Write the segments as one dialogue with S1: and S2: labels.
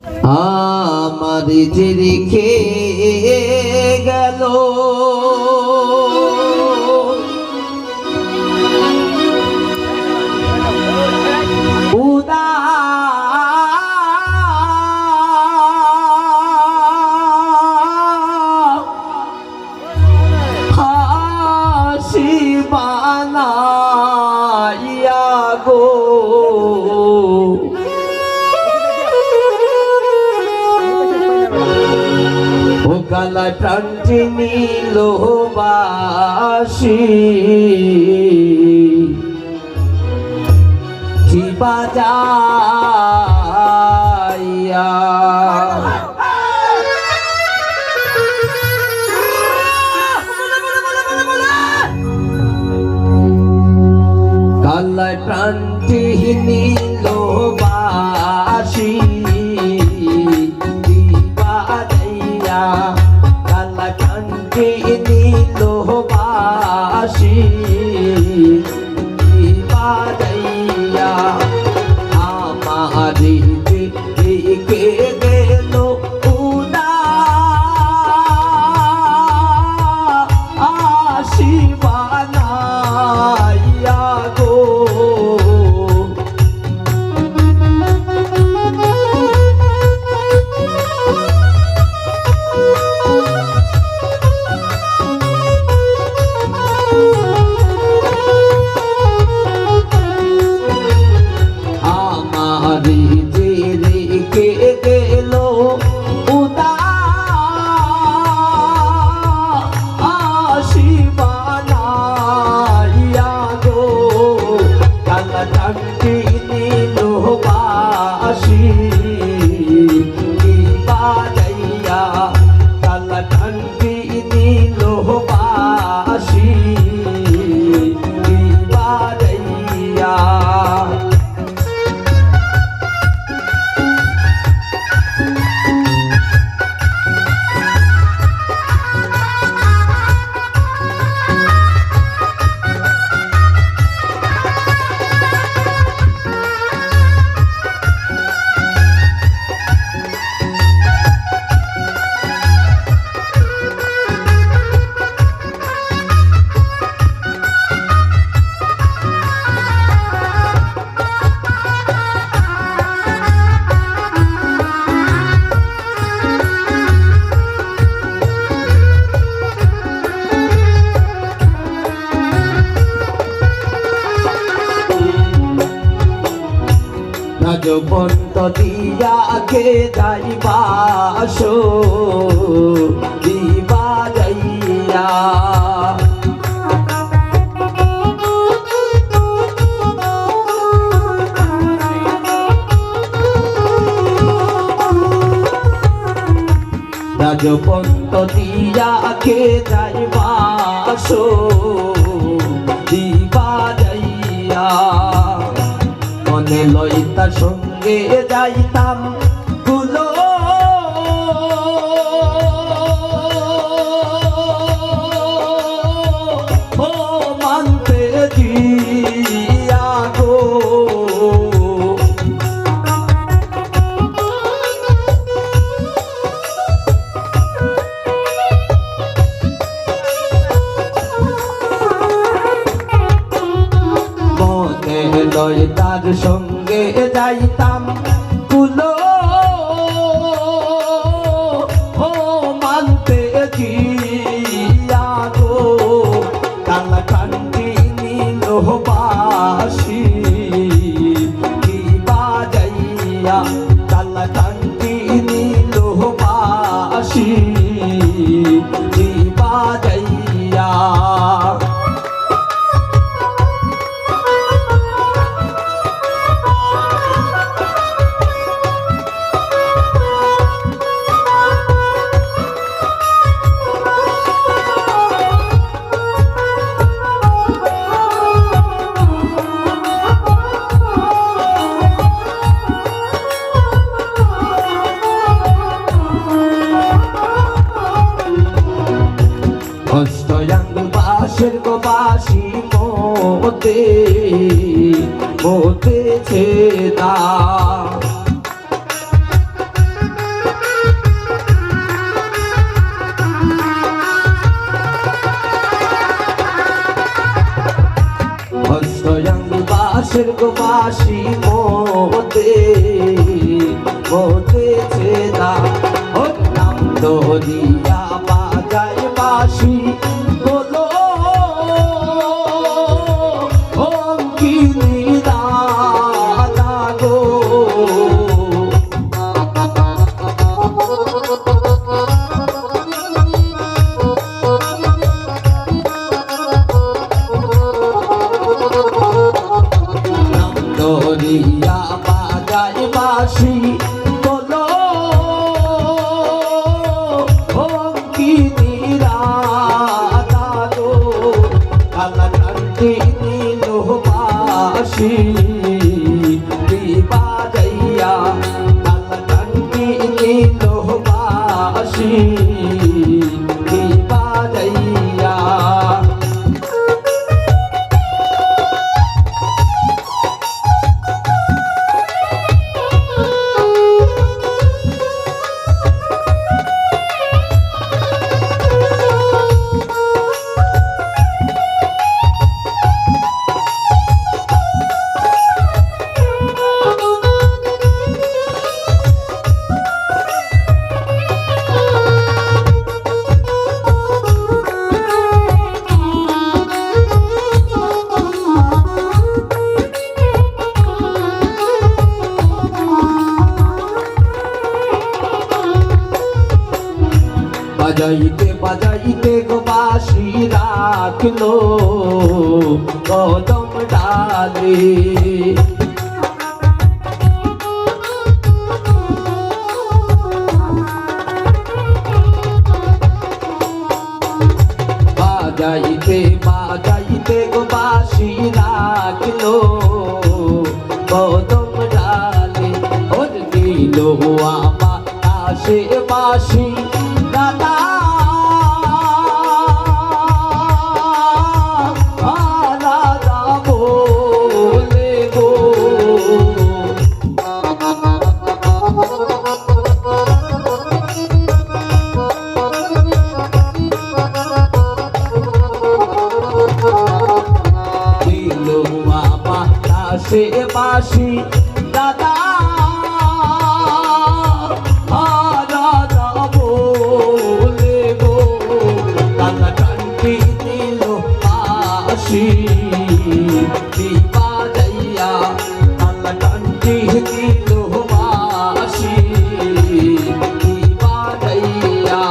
S1: আমার যে রেখে গেল হাসি বানাইয়া গো গলায় প্রাণটি নিল বাসি কি বাজাইয়া গলায় প্রাণটি নিল বাসি কালা কান্তি নীল বাসি বাজাইয়া আমার দিকে গেল আসি বানাইয়া গো রাজবন্ত দিয়াকে যাইবাসো দিবা যাইয়া রাজবন্ত দিয়াকে যাইবাসো দিবা যাইয়া মনে লইতা সঙ্গে যাইতাম গুলো ও মানতে দিয়া গো মনে লইতার সঙ্গে যাইতাম কুলো ও মানতে জিয়া গো কালা কান্তি নীল বাসি কি বাজাইয়া কালা কান্তি নীল বাসি কি বাজাইয়া বাসের গো বাসি মোতে মোতেছে দা পাশের গোবাসী মোদেছে না ও নাম ধরিয়া বাজায় বাঁশি বলো অঙ্কিনী রাধা গো ধরিয়া বাজায় বাঁশি বলো অঙ্কিনী রাধা গো কালা কান্তি নীল বাঁশি বাজাইয়া কালা কান্তি নীল বাঁশি বাজাইয়া বাজাইতে বাজাইতে গো বাঁশি রাখলো কদম ডালে বাজাইতে বাজাইতে গো বাঁশি রাখলো কদম ডালে ওর দিল আমার আসে বাঁশি দাদা রাধা বলে গো দিল আমার আসে বাঁশি দাদা বাজাইয়া আল্লাহ কান্তি দিল বাঁশি বাজাইয়া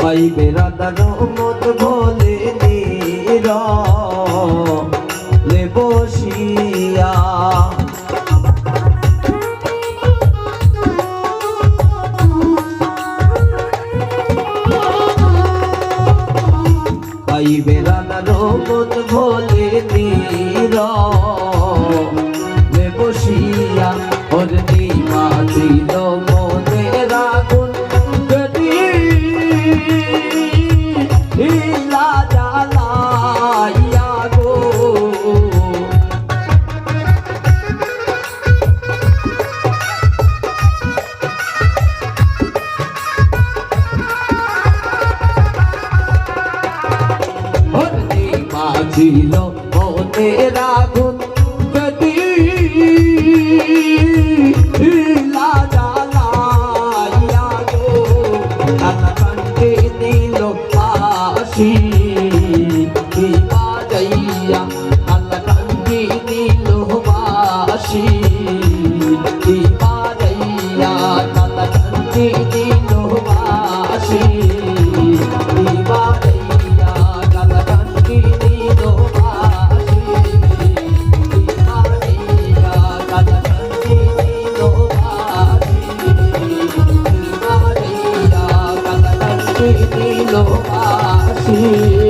S1: পাইবে রাধা রহমত বলে নীরে বসিয়া পাইবে রাধা রহমত বলে নীরে বসিয়া ওর নিমা ছিল মনে রাগুন লা জ্বালাইয়া গো ছিল মনে রাগুন যদি লা জ্বালাইয়া গো কালা কান্তি দিল বাঁশি বাজাইয়া কালা কান্তি দিল বাঁশি বাজাইয়া কালা কান্তি দিল বাঁশি বাজাইয়া কালা কান্তি দিল বাঁশি দিলবাসী